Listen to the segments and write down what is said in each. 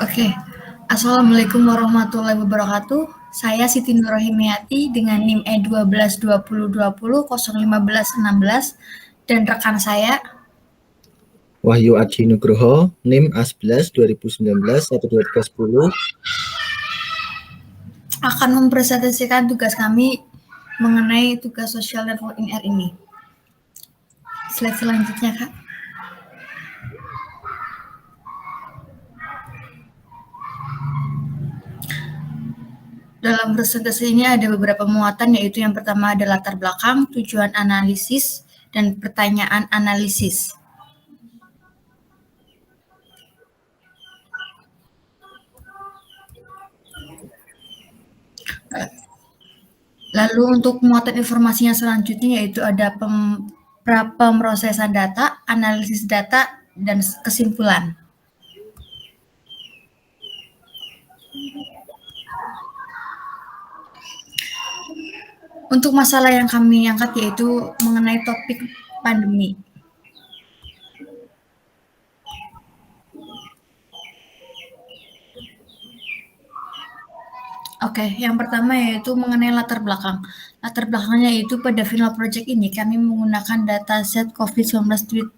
Oke, Assalamualaikum warahmatullahi wabarakatuh. Saya Siti Nurrohimiati dengan NIM E12 20 20 015 16 dan rekan saya Wahyu Aji Nugroho, NIM A11 2019 1310 akan mempresentasikan tugas kami mengenai tugas social networking R ini. Slide selanjutnya, Kak. Dalam presentasi ini ada beberapa muatan, yaitu yang pertama ada latar belakang, tujuan analisis, dan pertanyaan analisis. Lalu untuk muatan informasinya selanjutnya yaitu ada pemrosesan data, analisis data, dan kesimpulan. Untuk masalah yang kami angkat yaitu mengenai topik pandemi. Oke, yang pertama yaitu mengenai latar belakang. Latar belakangnya yaitu pada final project ini kami menggunakan dataset COVID-19 tweet.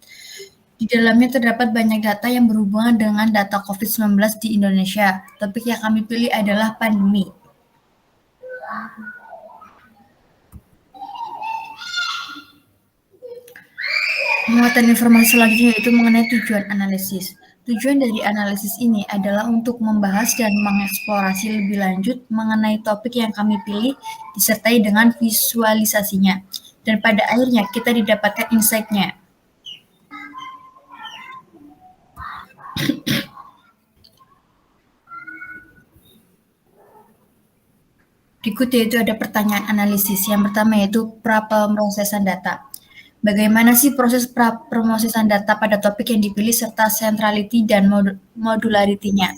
Di dalamnya terdapat banyak data yang berhubungan dengan data COVID-19 di Indonesia. Topik yang kami pilih adalah pandemi. Muatan informasi selanjutnya yaitu mengenai tujuan analisis. Tujuan dari analisis ini adalah untuk membahas dan mengeksplorasi lebih lanjut mengenai topik yang kami pilih disertai dengan visualisasinya. Dan pada akhirnya kita didapatkan insight-nya. Berikut yaitu ada pertanyaan analisis. Yang pertama yaitu pra-pemrosesan data. Bagaimana sih proses pra-pemrosesan data pada topik yang dipilih serta centrality dan modularity-nya?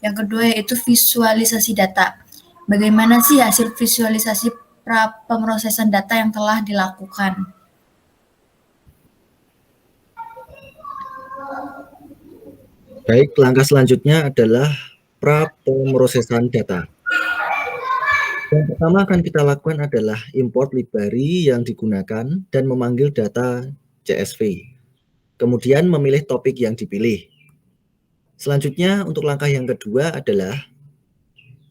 Yang kedua yaitu visualisasi data. Bagaimana sih hasil visualisasi pemrosesan data yang telah dilakukan? Baik, langkah selanjutnya adalah pra-pemrosesan data. Yang pertama akan kita lakukan adalah import library yang digunakan dan memanggil data CSV. Kemudian memilih topik yang dipilih. Selanjutnya untuk langkah yang kedua adalah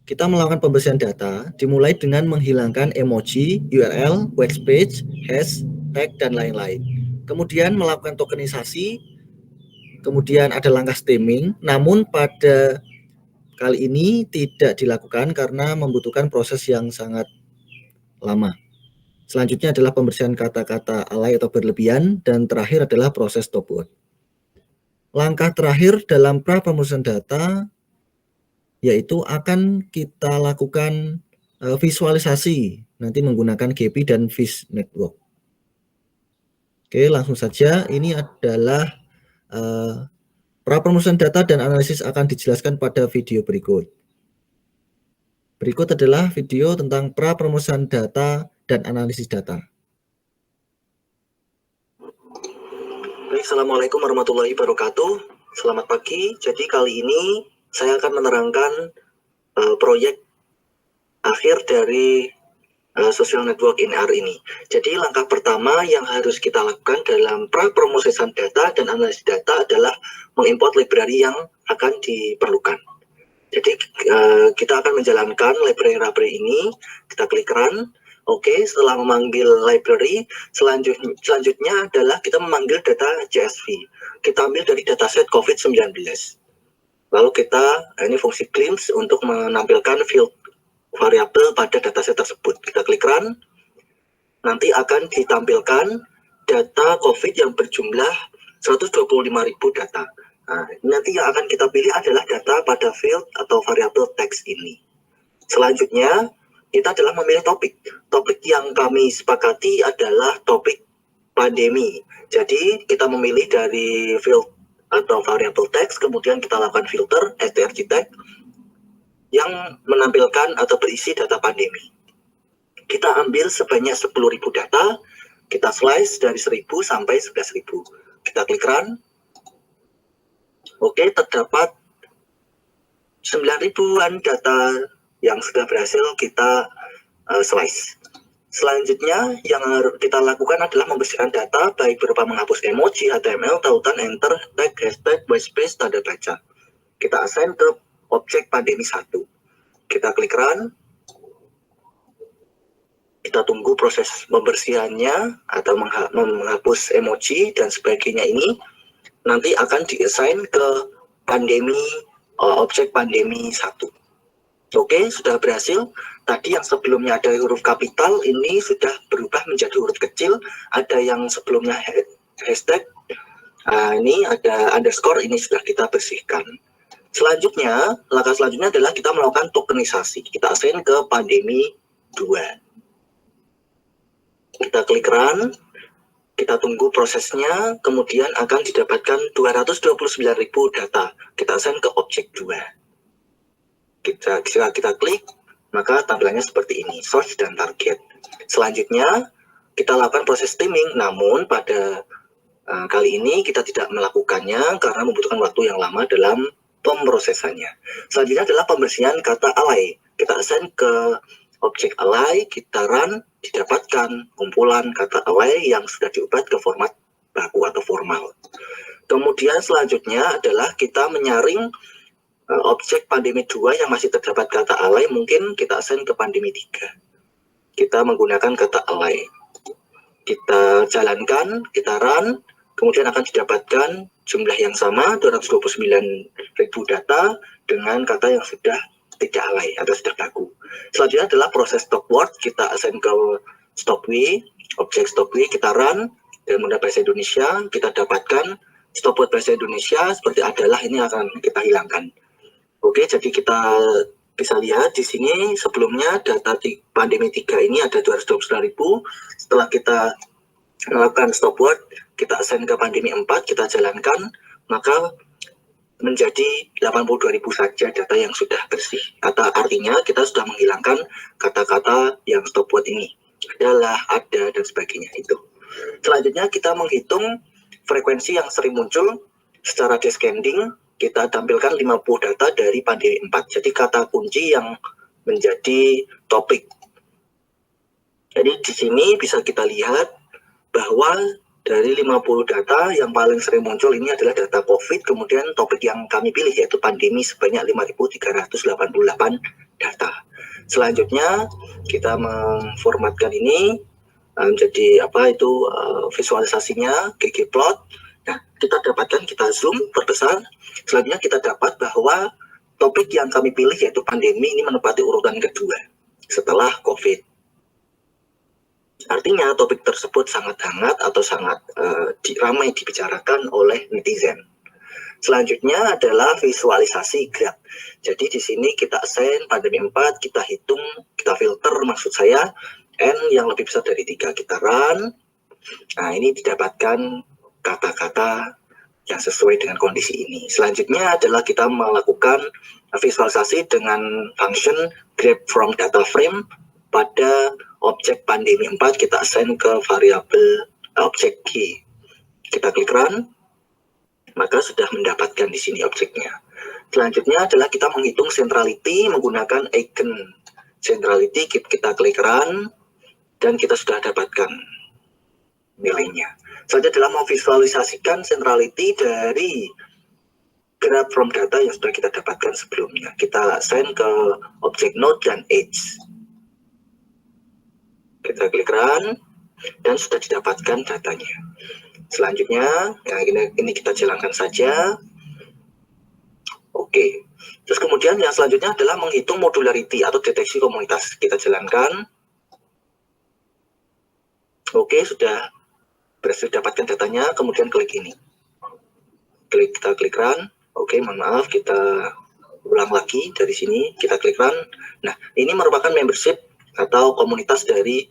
kita melakukan pembersihan data dimulai dengan menghilangkan emoji, URL, web page, hash, tag, dan lain-lain. Kemudian melakukan tokenisasi, kemudian ada langkah stemming, namun pada kali ini tidak dilakukan karena membutuhkan proses yang sangat lama. Selanjutnya adalah pembersihan kata-kata alay atau berlebihan, dan terakhir adalah proses stopword. Langkah terakhir dalam pra-pemrosesan data yaitu akan kita lakukan visualisasi nanti menggunakan GPI dan Fish Network. Oke, langsung saja. Ini adalah pra-pemrosesan data dan analisis akan dijelaskan pada video berikut. Berikut adalah video tentang pra-pemrosesan data dan analisis data. Baik, Assalamualaikum warahmatullahi wabarakatuh. Selamat pagi. Jadi kali ini saya akan menerangkan proyek akhir dari social network NR ini. Jadi langkah pertama yang harus kita lakukan dalam pra-pemrosesan data dan analisis data adalah mengimport library yang akan diperlukan. Jadi kita akan menjalankan library ini, kita klik run. Oke, setelah memanggil library, selanjutnya adalah kita memanggil data CSV. Kita ambil dari dataset COVID-19. Lalu kita, ini fungsi glimpse untuk menampilkan field variabel pada dataset tersebut. Kita klik run, nanti akan ditampilkan data COVID yang berjumlah 125.000 data. Nah, nanti yang akan kita pilih adalah data pada field atau variabel teks ini. Selanjutnya, kita adalah memilih topik. Topik yang kami sepakati adalah topik pandemi. Jadi, kita memilih dari field atau variabel teks, kemudian kita lakukan filter strg tag yang menampilkan atau berisi data pandemi. Kita ambil sebanyak 10.000 data, kita slice dari 1.000 sampai 11.000. Kita klik run. Oke, terdapat 9.000-an data yang sudah berhasil kita slice. Selanjutnya yang harus kita lakukan adalah membersihkan data, baik berupa menghapus emoji, HTML, tautan, enter, tag, hashtag, whitespace, tanda baca. Kita assign ke objek pandemi 1. Kita klik run. Kita tunggu proses pembersihannya atau menghapus emoji dan sebagainya ini nanti akan diassign ke pandemi objek pandemi 1. Oke, sudah berhasil. Tadi yang sebelumnya ada huruf kapital ini sudah berubah menjadi huruf kecil. Ada yang sebelumnya hashtag, ini ada underscore, ini sudah kita bersihkan. Selanjutnya, langkah selanjutnya adalah kita melakukan tokenisasi. Kita assign ke pandemi 2. Kita klik run, kita tunggu prosesnya, kemudian akan didapatkan 229.000 data. Kita assign ke objek 2. Kita klik, maka tampilannya seperti ini, source dan target. Selanjutnya, kita lakukan proses streaming, namun pada kali ini kita tidak melakukannya karena membutuhkan waktu yang lama dalam pemrosesannya. Selanjutnya adalah pembersihan kata alay. Kita assign ke objek alay, kita run, didapatkan kumpulan kata alay yang sudah diubah ke format baku atau formal. Kemudian selanjutnya adalah kita menyaring objek pandemi 2 yang masih terdapat kata alay, mungkin kita assign ke pandemi 3. Kita menggunakan kata alay. Kita jalankan, kita run, kemudian akan didapatkan jumlah yang sama, 229.000 data dengan kata yang sudah tidak alay atau sudah baku. Selanjutnya adalah proses stop word. Kita assign ke stopwe, objek stopwe, kita run dan menggunakan bahasa Indonesia. Kita dapatkan stop word bahasa Indonesia seperti adalah, ini akan kita hilangkan. Oke, jadi kita bisa lihat di sini sebelumnya data di pandemi 3 ini ada 229.000. Setelah kita melakukan stop word, kita assign ke pandemi 4, kita jalankan, maka menjadi 82.000 saja data yang sudah bersih. Artinya kita sudah menghilangkan kata-kata yang stop word ini. Adalah, ada, dan sebagainya itu. Selanjutnya kita menghitung frekuensi yang sering muncul secara descending. Kita tampilkan 50 data dari pandemi 4. Jadi kata kunci yang menjadi topik. Jadi di sini bisa kita lihat bahwa dari 50 data yang paling sering muncul ini adalah data COVID, kemudian topik yang kami pilih yaitu pandemi sebanyak 5.388 data. Selanjutnya kita memformatkan ini menjadi visualisasinya ggplot. Nah, kita dapatkan, kita zoom, perbesar. Selanjutnya kita dapat bahwa topik yang kami pilih yaitu pandemi ini menempati urutan kedua setelah COVID. Artinya topik tersebut sangat hangat atau sangat ramai dibicarakan oleh netizen. Selanjutnya adalah visualisasi graf. Jadi di sini kita assign pandemi 4, kita hitung, kita filter maksud saya, N yang lebih besar dari 3, kita run. Nah, ini didapatkan kata-kata yang sesuai dengan kondisi ini. Selanjutnya adalah kita melakukan visualisasi dengan function grab from data frame pada objek pandemi 4, kita assign ke variabel objek key. Kita klik run, maka sudah mendapatkan di sini objeknya. Selanjutnya adalah kita menghitung centrality menggunakan icon centrality. Kita klik run dan kita sudah dapatkan nilainya. Selanjutnya adalah memvisualisasikan centrality dari grab from data yang sudah kita dapatkan sebelumnya. Kita assign ke objek node dan age. Kita klik run dan sudah didapatkan datanya. Selanjutnya, ini kita jalankan saja. Oke. Terus kemudian yang selanjutnya adalah menghitung modularity atau deteksi komunitas. Kita jalankan. Oke, sudah berhasil dapatkan datanya. Kemudian klik ini. Kita klik run. Oke, mohon maaf, kita ulang lagi dari sini. Kita klik run. Nah, ini merupakan membership atau komunitas dari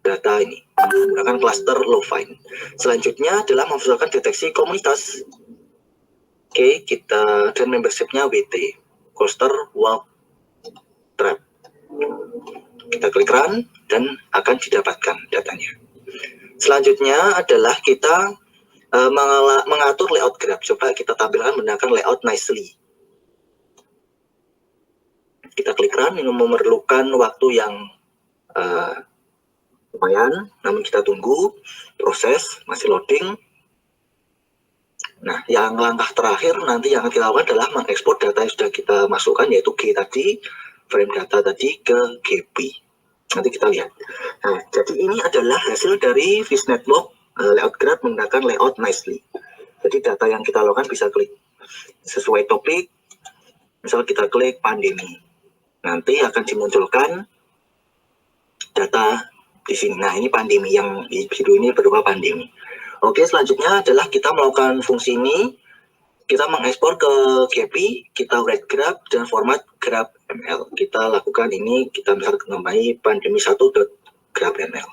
data ini menggunakan cluster Lofine. Selanjutnya adalah memvisualkan deteksi komunitas. Oke, kita dan membershipnya WT, cluster walk trap. Kita klik run dan akan didapatkan datanya. Selanjutnya adalah kita mengatur layout graph. Coba kita tampilkan menggunakan layout nicely. Kita klik run, ini memerlukan waktu yang lumayan, namun kita tunggu proses, masih loading. Nah, yang langkah terakhir nanti yang akan kita lakukan adalah mengekspor data yang sudah kita masukkan, yaitu G tadi, frame data tadi ke GP. Nanti kita lihat. Nah, jadi ini adalah hasil dari Fish Network layout graph menggunakan layout nicely. Jadi data yang kita lakukan bisa klik sesuai topik, misal kita klik pandemi. Nanti akan dimunculkan data di sini. Nah, ini pandemi, yang di biru ini berupa pandemi. Oke, selanjutnya adalah kita melakukan fungsi ini. Kita mengekspor ke GP, kita write graph dan format graph ML. Kita lakukan ini, kita misalkan namai pandemi1.graph.ml.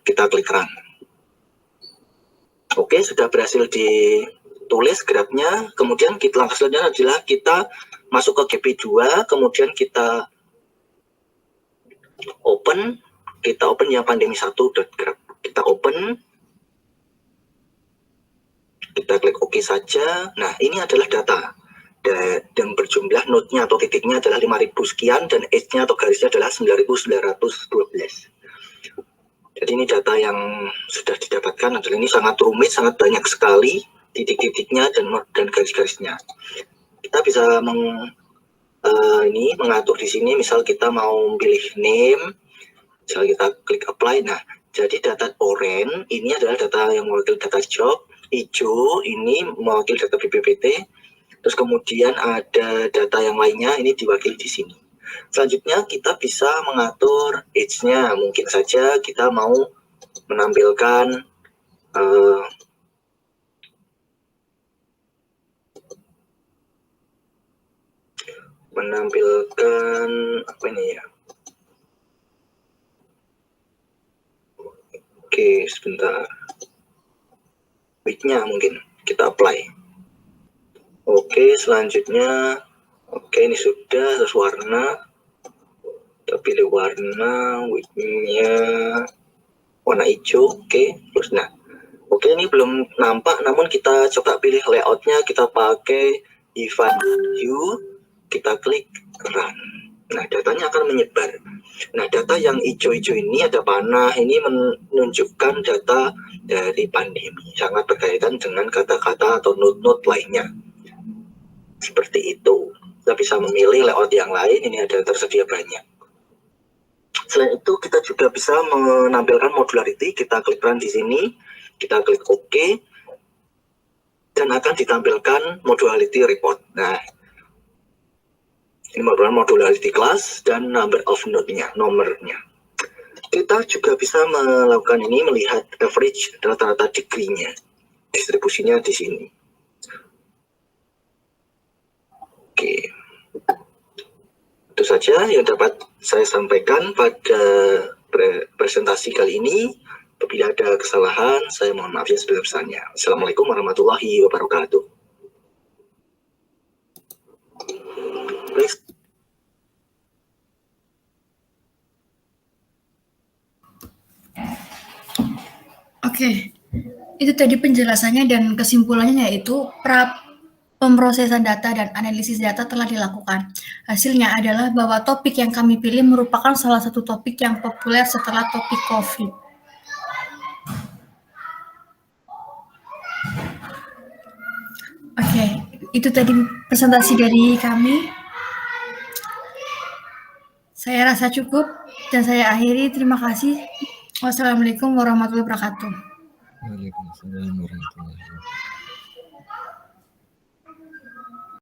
Kita klik run. Oke, sudah berhasil ditulis graphnya. Kemudian kita langkah selanjutnya adalah kita masuk ke GP2, kemudian kita open yang pandemi1.graph. Kita open, kita klik OK saja. Nah, ini adalah data dan berjumlah node-nya atau titiknya adalah 5000 sekian dan edge-nya atau garisnya adalah 9912. Jadi ini data yang sudah didapatkan adalah ini sangat rumit, sangat banyak sekali titik-titiknya dan garis-garisnya. Kita bisa mengatur di sini, misal kita mau pilih name, misal kita klik apply. Nah, jadi data oranye ini adalah data yang mewakili data job, hijau ini mewakili data BPPT, terus kemudian ada data yang lainnya ini diwakili di sini. Selanjutnya kita bisa mengatur age-nya, mungkin saja kita mau menampilkan apa ini ya. Oke, sebentar. Width-nya mungkin kita apply. Oke, selanjutnya ini sudah, terus warna kita pilih warna, width-nya warna hijau. Oke, terus ini belum nampak, namun kita coba pilih layout-nya, kita pakai event view, kita klik run. Nah, datanya akan menyebar. Nah, data yang hijau-hijau ini ada panah, ini menunjukkan data dari pandemi, sangat berkaitan dengan kata-kata atau node-node lainnya. Seperti itu. Kita bisa memilih layout yang lain, ini ada tersedia banyak. Selain itu, kita juga bisa menampilkan modularity, kita klik run di sini, kita klik OK, dan akan ditampilkan modularity report. Nah, ini merupakan modularity class dan number of node-nya, nomornya. Kita juga bisa melakukan ini, melihat average rata-rata degree-nya, distribusinya di sini. Oke, itu saja yang dapat saya sampaikan pada presentasi kali ini. Apabila ada kesalahan, saya mohon maaf yang sebesar-besarnya. Assalamualaikum warahmatullahi wabarakatuh. Oke, itu tadi penjelasannya dan kesimpulannya, yaitu pemrosesan data dan analisis data telah dilakukan. Hasilnya adalah bahwa topik yang kami pilih merupakan salah satu topik yang populer setelah topik COVID. Oke, itu tadi presentasi dari kami. Saya rasa cukup dan saya akhiri. Terima kasih. Wassalamualaikum warahmatullahi wabarakatuh. Waalaikumsalam warahmatullahi wabarakatuh.